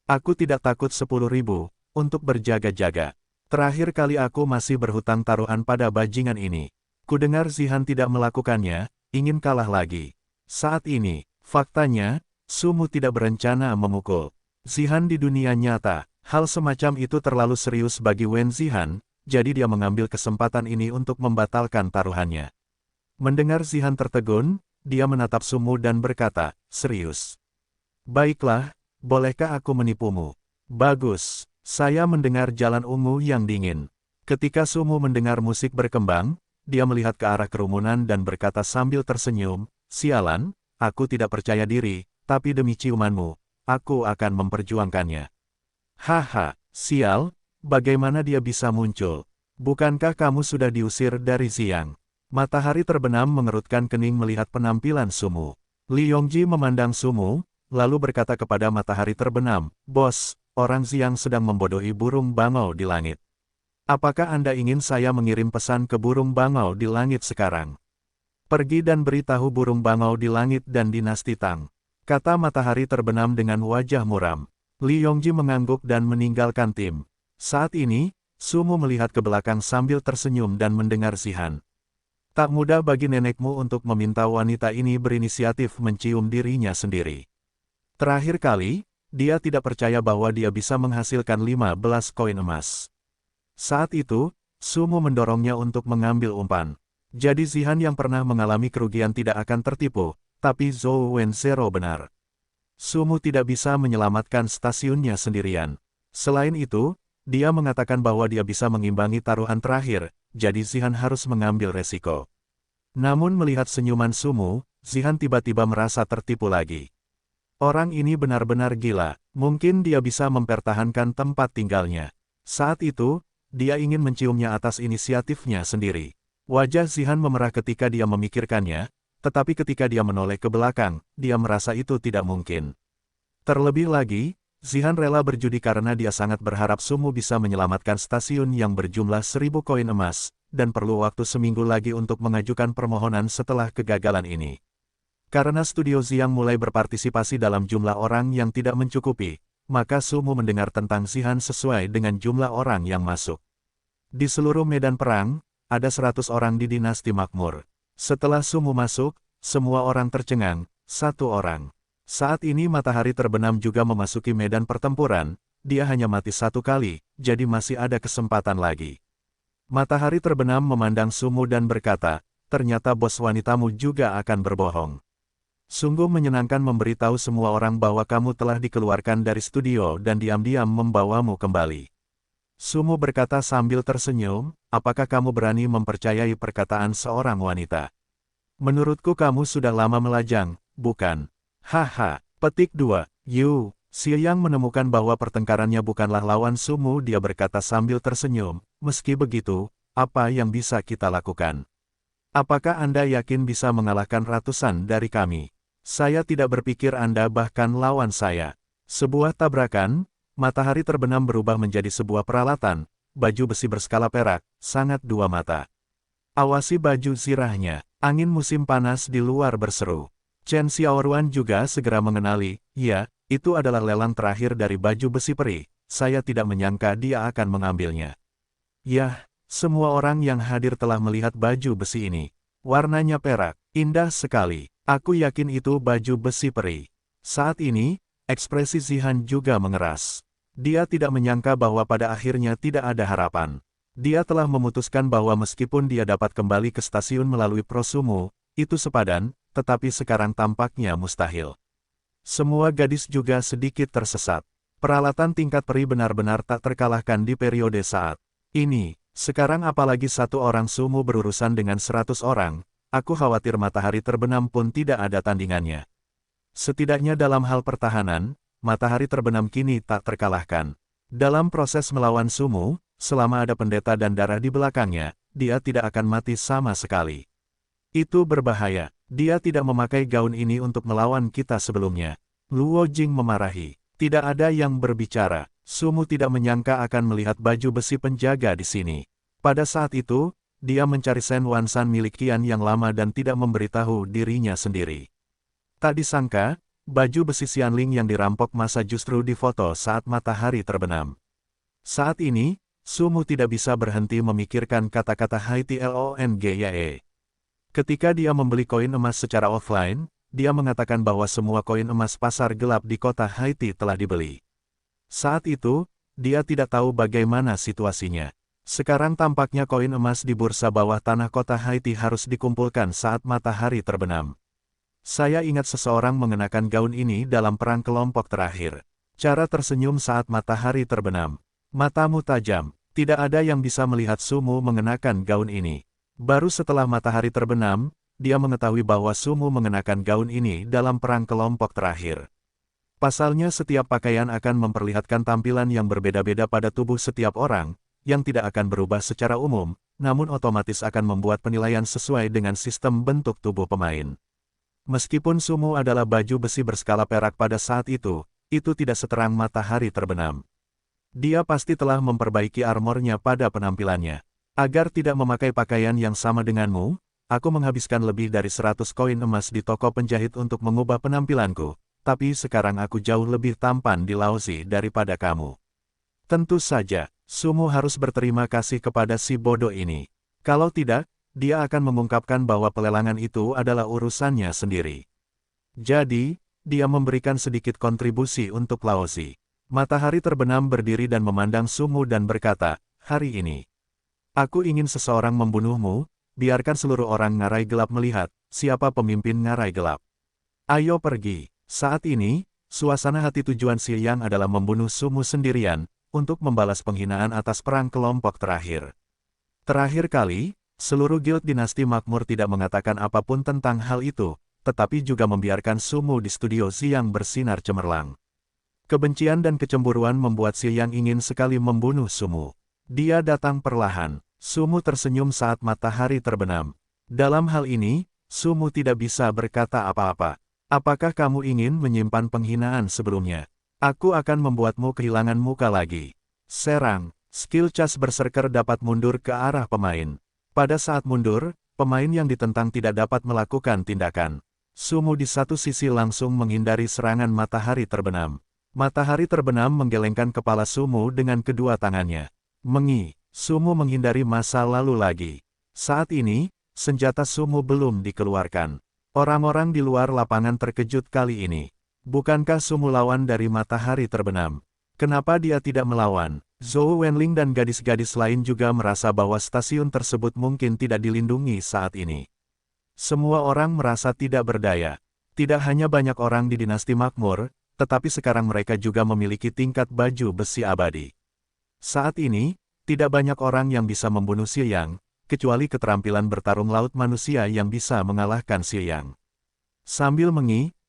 "Aku tidak takut 10.000, untuk berjaga-jaga. Terakhir kali aku masih berhutang taruhan pada bajingan ini. Kudengar Zihan tidak melakukannya, ingin kalah lagi. Saat ini, faktanya, Sumu tidak berencana memukul Zihan di dunia nyata. Hal semacam itu terlalu serius bagi Wen Zihan, jadi dia mengambil kesempatan ini untuk membatalkan taruhannya." Mendengar Zihan tertegun, dia menatap Sumu dan berkata, "Serius? Baiklah, bolehkah aku menipumu?" "Bagus, saya mendengar jalan ungu yang dingin." Ketika Sumu mendengar musik berkembang, dia melihat ke arah kerumunan dan berkata sambil tersenyum, "Sialan, aku tidak percaya diri, tapi demi ciumanmu, aku akan memperjuangkannya." "Haha, sial, bagaimana dia bisa muncul? Bukankah kamu sudah diusir dari Ziyang?" Matahari terbenam mengerutkan kening melihat penampilan Sumu. Li Yongji memandang Sumu, lalu berkata kepada matahari terbenam, "Bos, orang Ziyang sedang membodohi burung bangau di langit. Apakah Anda ingin saya mengirim pesan ke burung bangau di langit sekarang? Pergi dan beritahu burung bangau di langit dan dinasti Tang," kata matahari terbenam dengan wajah muram. Li Yongji mengangguk dan meninggalkan tim. Saat ini, Sumu melihat ke belakang sambil tersenyum dan mendengar Zihan. Tak mudah bagi nenekmu untuk meminta wanita ini berinisiatif mencium dirinya sendiri. Terakhir kali, dia tidak percaya bahwa dia bisa menghasilkan 15 koin emas. Saat itu, Sumu mendorongnya untuk mengambil umpan. Jadi Zihan yang pernah mengalami kerugian tidak akan tertipu, tapi Zhou Wenzero benar. Sumu tidak bisa menyelamatkan stasiunnya sendirian. Selain itu, Dia mengatakan bahwa dia bisa mengimbangi taruhan terakhir, jadi Zihan harus mengambil resiko. Namun melihat senyuman Sumu, Zihan tiba-tiba merasa tertipu lagi. Orang ini benar-benar gila, mungkin dia bisa mempertahankan tempat tinggalnya. Saat itu, dia ingin menciumnya atas inisiatifnya sendiri. Wajah Zihan memerah ketika dia memikirkannya, tetapi ketika dia menoleh ke belakang, dia merasa itu tidak mungkin. Terlebih lagi, Zihan rela berjudi karena dia sangat berharap Sumu bisa menyelamatkan stasiun yang berjumlah 1000 koin emas, dan perlu waktu seminggu lagi untuk mengajukan permohonan setelah kegagalan ini. Karena studio Ziyang mulai berpartisipasi dalam jumlah orang yang tidak mencukupi, maka Sumu mendengar tentang Zihan sesuai dengan jumlah orang yang masuk. Di seluruh medan perang, ada 100 orang di dinasti makmur. Setelah Sumu masuk, semua orang tercengang, 1 orang. Saat ini matahari terbenam juga memasuki medan pertempuran, dia hanya mati 1 kali, jadi masih ada kesempatan lagi. Matahari terbenam memandang Sumu dan berkata, ternyata bos wanitamu juga akan berbohong. Sungguh menyenangkan memberitahu semua orang bahwa kamu telah dikeluarkan dari studio dan diam-diam membawamu kembali. Sumu berkata sambil tersenyum, apakah kamu berani mempercayai perkataan seorang wanita? Menurutku kamu sudah lama melajang, bukan? Haha, petik 2, Yu, Ziyang menemukan bahwa pertengkarannya bukanlah lawan Sumu, dia berkata sambil tersenyum, meski begitu, apa yang bisa kita lakukan? Apakah Anda yakin bisa mengalahkan ratusan dari kami? Saya tidak berpikir Anda bahkan lawan saya. Sebuah tabrakan, matahari terbenam berubah menjadi sebuah peralatan, baju besi berskala perak, sangat 2 mata. Awasi baju zirahnya, angin musim panas di luar berseru. Chen Xiaoruan juga segera mengenali, ya, itu adalah lelang terakhir dari baju besi peri, saya tidak menyangka dia akan mengambilnya. Yah, semua orang yang hadir telah melihat baju besi ini. Warnanya perak, indah sekali, aku yakin itu baju besi peri. Saat ini, ekspresi Zihan juga mengeras. Dia tidak menyangka bahwa pada akhirnya tidak ada harapan. Dia telah memutuskan bahwa meskipun dia dapat kembali ke stasiun melalui prosumu, itu sepadan, tetapi sekarang tampaknya mustahil. Semua gadis juga sedikit tersesat. Peralatan tingkat peri benar-benar tak terkalahkan di periode saat ini. Sekarang apalagi 1 orang Sumu berurusan dengan 100 orang, aku khawatir matahari terbenam pun tidak ada tandingannya. Setidaknya dalam hal pertahanan, matahari terbenam kini tak terkalahkan. Dalam proses melawan Sumu, selama ada pendeta dan darah di belakangnya, dia tidak akan mati sama sekali. Itu berbahaya. Dia tidak memakai gaun ini untuk melawan kita sebelumnya. Luo Jing memarahi. Tidak ada yang berbicara. Sumu tidak menyangka akan melihat baju besi penjaga di sini. Pada saat itu, dia mencari Shen Wansan milik Qian yang lama dan tidak memberitahu dirinya sendiri. Tak disangka, baju besi Xianling yang dirampok masa justru difoto saat matahari terbenam. Saat ini, Sumu tidak bisa berhenti memikirkan kata-kata Haiti Longgye. Ketika dia membeli koin emas secara offline, dia mengatakan bahwa semua koin emas pasar gelap di kota Haiti telah dibeli. Saat itu, dia tidak tahu bagaimana situasinya. Sekarang tampaknya koin emas di bursa bawah tanah kota Haiti harus dikumpulkan saat matahari terbenam. Saya ingat seseorang mengenakan gaun ini dalam perang kelompok terakhir. Cara tersenyum saat matahari terbenam. Matamu tajam, tidak ada yang bisa melihat Sumu mengenakan gaun ini. Baru setelah matahari terbenam, dia mengetahui bahwa Sumu mengenakan gaun ini dalam perang kelompok terakhir. Pasalnya setiap pakaian akan memperlihatkan tampilan yang berbeda-beda pada tubuh setiap orang, yang tidak akan berubah secara umum, namun otomatis akan membuat penilaian sesuai dengan sistem bentuk tubuh pemain. Meskipun Sumu adalah baju besi berskala perak pada saat itu tidak seterang matahari terbenam. Dia pasti telah memperbaiki armornya pada penampilannya. Agar tidak memakai pakaian yang sama denganmu, aku menghabiskan lebih dari 100 koin emas di toko penjahit untuk mengubah penampilanku, tapi sekarang aku jauh lebih tampan di Laozi daripada kamu. Tentu saja, Sumu harus berterima kasih kepada si bodoh ini. Kalau tidak, dia akan mengungkapkan bahwa pelelangan itu adalah urusannya sendiri. Jadi, dia memberikan sedikit kontribusi untuk Laozi. Matahari terbenam berdiri dan memandang Sumu dan berkata, hari ini aku ingin seseorang membunuhmu, biarkan seluruh orang ngarai gelap melihat, siapa pemimpin ngarai gelap. Ayo pergi. Saat ini, suasana hati tujuan Ziyang adalah membunuh Sumu sendirian, untuk membalas penghinaan atas perang kelompok terakhir. Terakhir kali, seluruh guild dinasti makmur tidak mengatakan apapun tentang hal itu, tetapi juga membiarkan Sumu di studio Ziyang bersinar cemerlang. Kebencian dan kecemburuan membuat Ziyang ingin sekali membunuh Sumu. Dia datang perlahan. Sumu tersenyum saat matahari terbenam. Dalam hal ini, Sumu tidak bisa berkata apa-apa. Apakah kamu ingin menyimpan penghinaan sebelumnya? Aku akan membuatmu kehilangan muka lagi. Serang. Skill Cas Berserker dapat mundur ke arah pemain. Pada saat mundur, pemain yang ditentang tidak dapat melakukan tindakan. Sumu di satu sisi langsung menghindari serangan matahari terbenam. Matahari terbenam menggelengkan kepala Sumu dengan kedua tangannya. Sumu menghindari masa lalu lagi. Saat ini, senjata Sumu belum dikeluarkan. Orang-orang di luar lapangan terkejut kali ini. Bukankah Sumu lawan dari matahari terbenam? Kenapa dia tidak melawan? Zhou Wenling dan gadis-gadis lain juga merasa bahwa stasiun tersebut mungkin tidak dilindungi saat ini. Semua orang merasa tidak berdaya. Tidak hanya banyak orang di dinasti makmur, tetapi sekarang mereka juga memiliki tingkat baju besi abadi. Saat ini, tidak banyak orang yang bisa membunuh Ziyang, kecuali keterampilan bertarung laut manusia yang bisa mengalahkan Ziyang. Sambil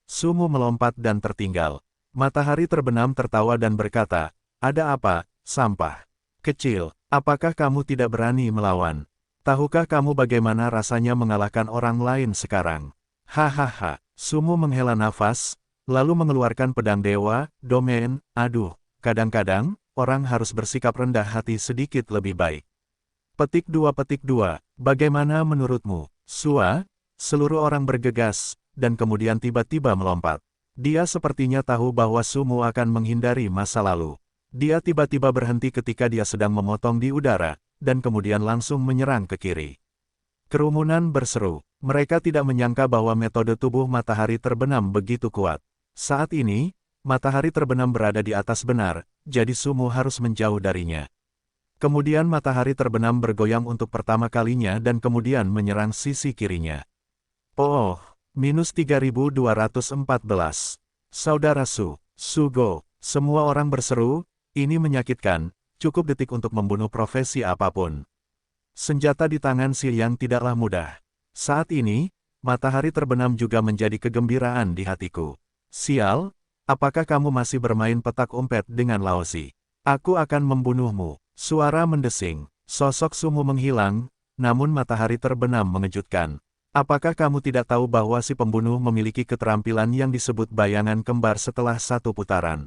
Sumu melompat dan tertinggal. Matahari terbenam tertawa dan berkata, "Ada apa, sampah kecil? Apakah kamu tidak berani melawan? Tahukah kamu bagaimana rasanya mengalahkan orang lain sekarang?" Hahaha. Sumu menghela nafas, lalu mengeluarkan pedang dewa, domain. Aduh, kadang-kadang, orang harus bersikap rendah hati sedikit lebih baik. Petik 2. Bagaimana menurutmu, Sua? Seluruh orang bergegas, dan kemudian tiba-tiba melompat. Dia sepertinya tahu bahwa Sumu akan menghindari masa lalu. Dia tiba-tiba berhenti ketika dia sedang memotong di udara, dan kemudian langsung menyerang ke kiri. Kerumunan berseru. Mereka tidak menyangka bahwa metode tubuh matahari terbenam begitu kuat. Saat ini, matahari terbenam berada di atas benar, jadi Sumu harus menjauh darinya. Kemudian matahari terbenam bergoyang untuk pertama kalinya dan kemudian menyerang sisi kirinya. Oh, minus 3214. Saudara Sugo, semua orang berseru, ini menyakitkan, cukup detik untuk membunuh profesi apapun. Senjata di tangan Ziyang tidaklah mudah. Saat ini, matahari terbenam juga menjadi kegembiraan di hatiku. Sial, apakah kamu masih bermain petak umpet dengan Laozi? Aku akan membunuhmu. Suara mendesing. Sosok Sumu menghilang, namun matahari terbenam mengejutkan. Apakah kamu tidak tahu bahwa si pembunuh memiliki keterampilan yang disebut bayangan kembar setelah satu putaran?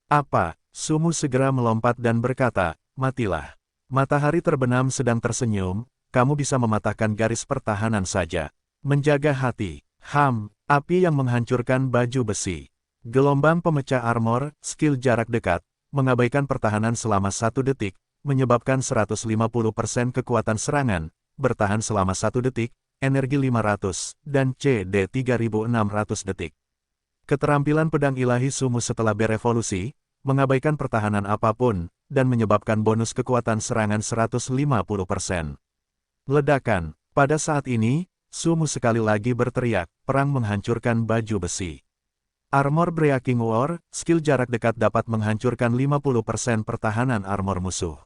Apa? Sumu segera melompat dan berkata, "Matilah." Matahari terbenam sedang tersenyum, kamu bisa mematahkan garis pertahanan saja. Menjaga hati. Api yang menghancurkan baju besi. Gelombang pemecah armor, skill jarak dekat, mengabaikan pertahanan selama 1 detik, menyebabkan 150% kekuatan serangan, bertahan selama 1 detik, energi 500, dan CD 3600 detik. Keterampilan pedang ilahi Sumu setelah berevolusi, mengabaikan pertahanan apapun, dan menyebabkan bonus kekuatan serangan 150%. Ledakan. Pada saat ini, Sumu sekali lagi berteriak, perang menghancurkan baju besi. Armor Breaking War, skill jarak dekat dapat menghancurkan 50% pertahanan armor musuh.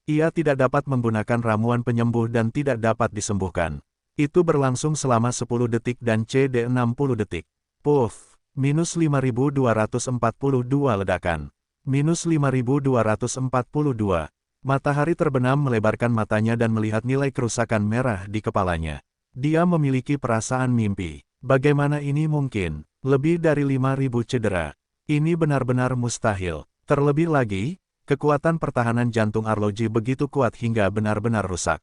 Ia tidak dapat menggunakan ramuan penyembuh dan tidak dapat disembuhkan. Itu berlangsung selama 10 detik dan CD 60 detik. Puff, minus 5242 ledakan. Minus 5242. Matahari terbenam melebarkan matanya dan melihat nilai kerusakan merah di kepalanya. Dia memiliki perasaan mimpi. Bagaimana ini mungkin? Lebih dari 5.000 cedera. Ini benar-benar mustahil. Terlebih lagi, kekuatan pertahanan jantung arloji begitu kuat hingga benar-benar rusak.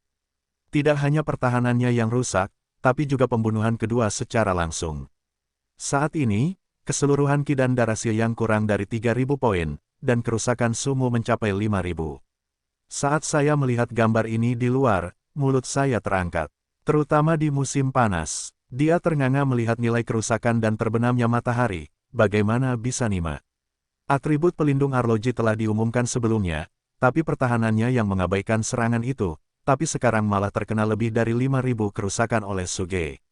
Tidak hanya pertahanannya yang rusak, tapi juga pembunuhan kedua secara langsung. Saat ini, keseluruhan ki dan darah Ziyang kurang dari 3.000 poin, dan kerusakan Sumu mencapai 5.000. Saat saya melihat gambar ini di luar, mulut saya terangkat. Terutama di musim panas. Dia ternganga melihat nilai kerusakan dan terbenamnya matahari. Bagaimana bisa Nima? Atribut pelindung arloji telah diumumkan sebelumnya, tapi pertahanannya yang mengabaikan serangan itu, tapi sekarang malah terkena lebih dari 5.000 kerusakan oleh Suge.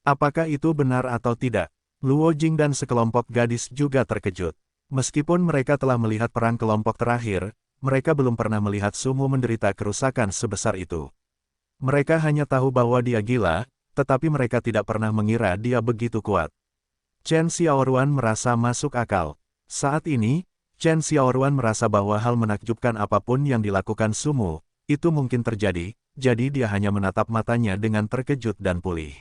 Apakah itu benar atau tidak? Luo Jing dan sekelompok gadis juga terkejut. Meskipun mereka telah melihat perang kelompok terakhir, mereka belum pernah melihat Sumu menderita kerusakan sebesar itu. Mereka hanya tahu bahwa dia gila, tetapi mereka tidak pernah mengira dia begitu kuat. Chen Xiaoruan merasa masuk akal. Saat ini, Chen Xiaoruan merasa bahwa hal menakjubkan apapun yang dilakukan Sumu, itu mungkin terjadi, jadi dia hanya menatap matanya dengan terkejut dan pulih.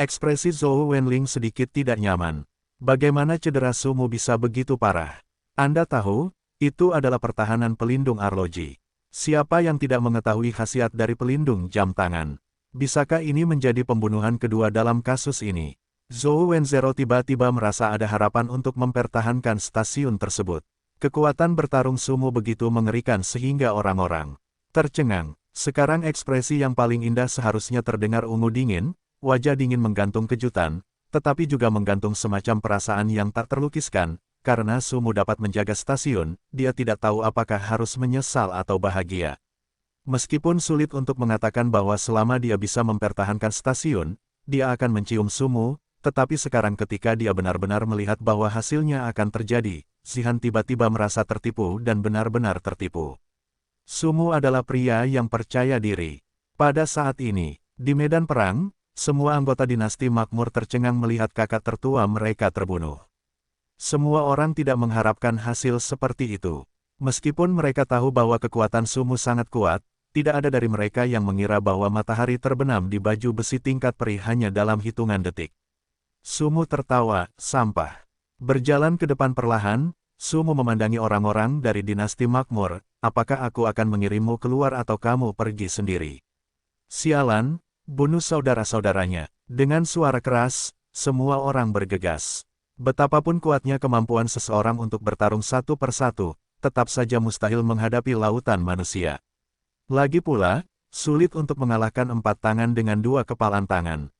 Ekspresi Zhou Wenling sedikit tidak nyaman. Bagaimana cedera Sumu bisa begitu parah? Anda tahu, itu adalah pertahanan pelindung arloji. Siapa yang tidak mengetahui khasiat dari pelindung jam tangan? Bisakah ini menjadi pembunuhan kedua dalam kasus ini? Zhou Wenzhou tiba-tiba merasa ada harapan untuk mempertahankan stasiun tersebut. Kekuatan bertarung Sumu begitu mengerikan sehingga orang-orang tercengang. Sekarang ekspresi yang paling indah seharusnya terdengar ungu dingin, wajah dingin menggantung kejutan, tetapi juga menggantung semacam perasaan yang tak terlukiskan, karena Sumu dapat menjaga stasiun, dia tidak tahu apakah harus menyesal atau bahagia. Meskipun sulit untuk mengatakan bahwa selama dia bisa mempertahankan stasiun, dia akan mencium Sumu, tetapi sekarang ketika dia benar-benar melihat bahwa hasilnya akan terjadi, Zihan tiba-tiba merasa tertipu dan benar-benar tertipu. Sumu adalah pria yang percaya diri. Pada saat ini, di medan perang, semua anggota dinasti makmur tercengang melihat kakak tertua mereka terbunuh. Semua orang tidak mengharapkan hasil seperti itu. Meskipun mereka tahu bahwa kekuatan Sumu sangat kuat, tidak ada dari mereka yang mengira bahwa matahari terbenam di baju besi tingkat peri hanya dalam hitungan detik. Sumu tertawa, sampah. Berjalan ke depan perlahan, Sumu memandangi orang-orang dari dinasti makmur, apakah aku akan mengirimmu keluar atau kamu pergi sendiri? Sialan, bunuh saudara-saudaranya. Dengan suara keras, semua orang bergegas. Betapapun kuatnya kemampuan seseorang untuk bertarung satu persatu, tetap saja mustahil menghadapi lautan manusia. Lagi pula, sulit untuk mengalahkan 4 tangan dengan 2 kepalan tangan.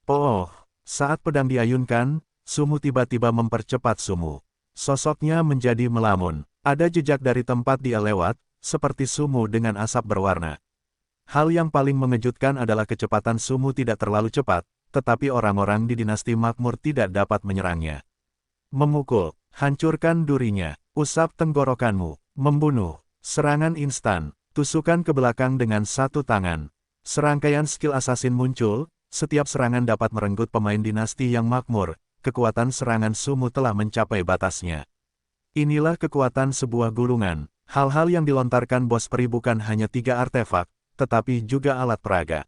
Oh, saat pedang diayunkan, Sumu tiba-tiba mempercepat Sumu. Sosoknya menjadi melamun. Ada jejak dari tempat dia lewat, seperti Sumu dengan asap berwarna. Hal yang paling mengejutkan adalah kecepatan Sumu tidak terlalu cepat, tetapi orang-orang di dinasti makmur tidak dapat menyerangnya. Memukul, hancurkan durinya, usap tenggorokanmu, membunuh, serangan instan, tusukan ke belakang dengan satu tangan. Serangkaian skill assassin muncul, setiap serangan dapat merenggut pemain dinasti yang makmur, kekuatan serangan Sumu telah mencapai batasnya. Inilah kekuatan sebuah gulungan. Hal-hal yang dilontarkan bos peri bukan hanya 3 artefak, tetapi juga alat peraga.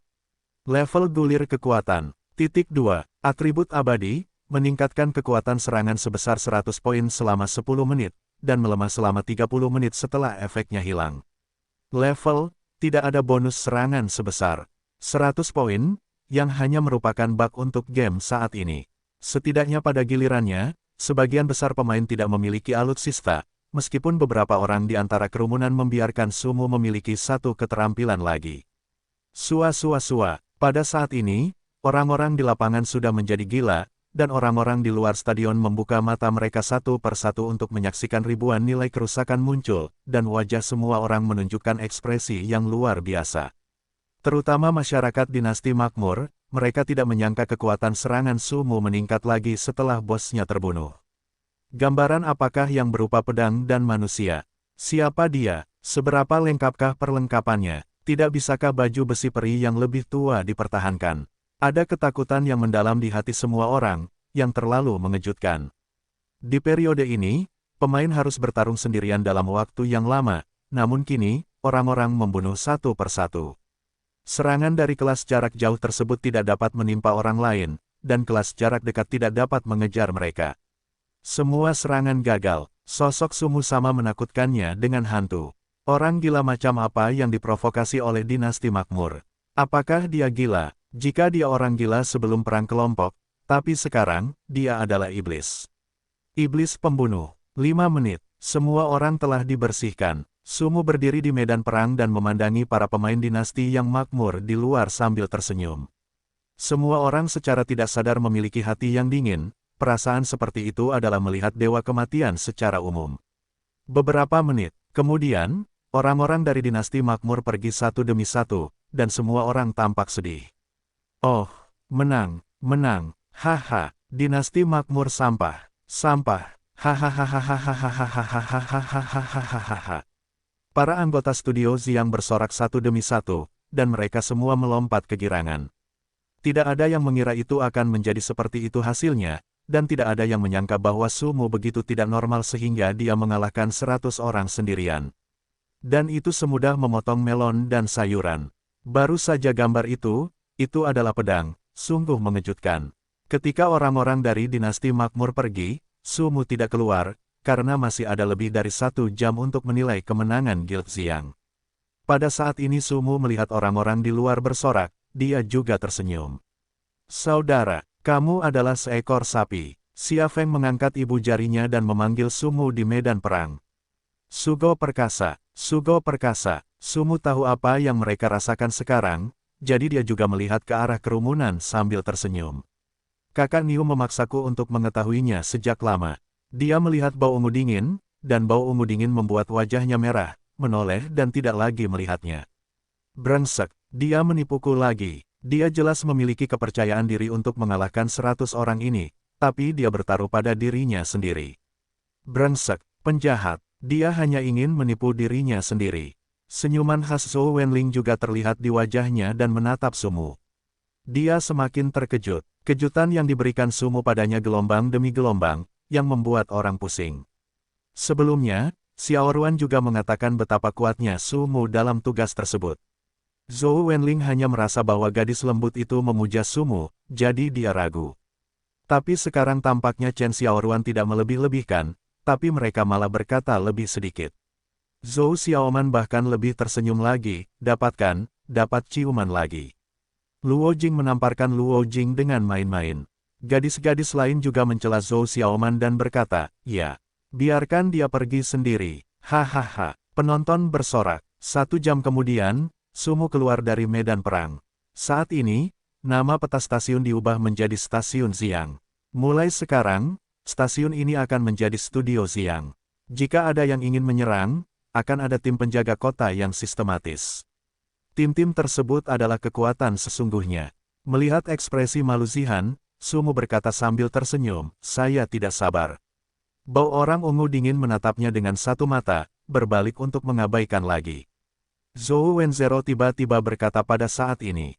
Level gulir kekuatan. Titik 2. Atribut abadi, meningkatkan kekuatan serangan sebesar 100 poin selama 10 menit, dan melemah selama 30 menit setelah efeknya hilang. Level, tidak ada bonus serangan sebesar 100 poin, yang hanya merupakan bug untuk game saat ini. Setidaknya pada gilirannya, sebagian besar pemain tidak memiliki alutsista, meskipun beberapa orang di antara kerumunan membiarkan Sumu memiliki satu keterampilan lagi. Sua-sua-sua, pada saat ini, orang-orang di lapangan sudah menjadi gila, dan orang-orang di luar stadion membuka mata mereka satu persatu untuk menyaksikan ribuan nilai kerusakan muncul, dan wajah semua orang menunjukkan ekspresi yang luar biasa. Terutama masyarakat dinasti makmur, mereka tidak menyangka kekuatan serangan Sumu meningkat lagi setelah bosnya terbunuh. Gambaran apakah yang berupa pedang dan manusia? Siapa dia? Seberapa lengkapkah perlengkapannya? Tidak bisakah baju besi peri yang lebih tua dipertahankan? Ada ketakutan yang mendalam di hati semua orang, yang terlalu mengejutkan. Di periode ini, pemain harus bertarung sendirian dalam waktu yang lama, namun kini, orang-orang membunuh satu persatu. Serangan dari kelas jarak jauh tersebut tidak dapat menimpa orang lain, dan kelas jarak dekat tidak dapat mengejar mereka. Semua serangan gagal, sosok Sumu sama menakutkannya dengan hantu. Orang gila macam apa yang diprovokasi oleh dinasti makmur? Apakah dia gila? Jika dia orang gila sebelum perang kelompok, tapi sekarang, dia adalah iblis. Iblis pembunuh. 5 menit, semua orang telah dibersihkan. Sumu berdiri di medan perang dan memandangi para pemain dinasti yang makmur di luar sambil tersenyum. Semua orang secara tidak sadar memiliki hati yang dingin. Perasaan seperti itu adalah melihat dewa kematian secara umum. Beberapa menit kemudian, orang-orang dari dinasti makmur pergi satu demi satu, dan semua orang tampak sedih. Oh, menang, menang, haha, dinasti makmur sampah, sampah, Hahaha. Para anggota studio Ziyang bersorak satu demi satu, dan mereka semua melompat kegirangan. Tidak ada yang mengira itu akan menjadi seperti itu hasilnya, dan tidak ada yang menyangka bahwa Sumo begitu tidak normal sehingga dia mengalahkan 100 orang sendirian. Dan itu semudah memotong melon dan sayuran. Baru saja gambar itu adalah pedang, sungguh mengejutkan. Ketika orang-orang dari dinasti makmur pergi, Sumo tidak keluar, karena masih ada lebih dari 1 jam untuk menilai kemenangan Guild Ziyang. Pada saat ini Sumo melihat orang-orang di luar bersorak, dia juga tersenyum. Saudara, kamu adalah seekor sapi. Xia Feng mengangkat ibu jarinya dan memanggil Sumo di medan perang. Sugo perkasa, Sumo tahu apa yang mereka rasakan sekarang, jadi dia juga melihat ke arah kerumunan sambil tersenyum. Kakak Niu memaksaku untuk mengetahuinya sejak lama. Dia melihat bau ungu dingin, dan bau ungu dingin membuat wajahnya merah, menoleh dan tidak lagi melihatnya. Brengsek, dia menipuku lagi. Dia jelas memiliki kepercayaan diri untuk mengalahkan 100 orang ini, tapi dia bertaruh pada dirinya sendiri. Brengsek, penjahat, dia hanya ingin menipu dirinya sendiri. Senyuman khas Zhou Wenling juga terlihat di wajahnya dan menatap Sumo. Dia semakin terkejut. Kejutan yang diberikan Sumo padanya gelombang demi gelombang, yang membuat orang pusing. Sebelumnya, Xiao Ruan juga mengatakan betapa kuatnya Sumo dalam tugas tersebut. Zhou Wenling hanya merasa bahwa gadis lembut itu memuja Sumo, jadi dia ragu. Tapi sekarang tampaknya Chen Xiaoruan tidak melebih-lebihkan, tapi mereka malah berkata lebih sedikit. Zhou Xiaoman bahkan lebih tersenyum lagi, dapat ciuman lagi. Luo Jing menamparkan Luo Jing dengan main-main. Gadis-gadis lain juga mencela Zhou Xiaoman dan berkata, ya, biarkan dia pergi sendiri. Hahaha. Penonton bersorak. 1 jam kemudian, Sumo keluar dari medan perang. Saat ini, nama peta stasiun diubah menjadi Stasiun Ziyang. Mulai sekarang, stasiun ini akan menjadi Studio Ziyang. Jika ada yang ingin menyerang, akan ada tim penjaga kota yang sistematis. Tim-tim tersebut adalah kekuatan sesungguhnya. Melihat ekspresi malu Zihan, Sumo berkata sambil tersenyum, saya tidak sabar. Bau orang ungu dingin menatapnya dengan satu mata, berbalik untuk mengabaikan lagi. Zhou Wenzhou tiba-tiba berkata pada saat ini.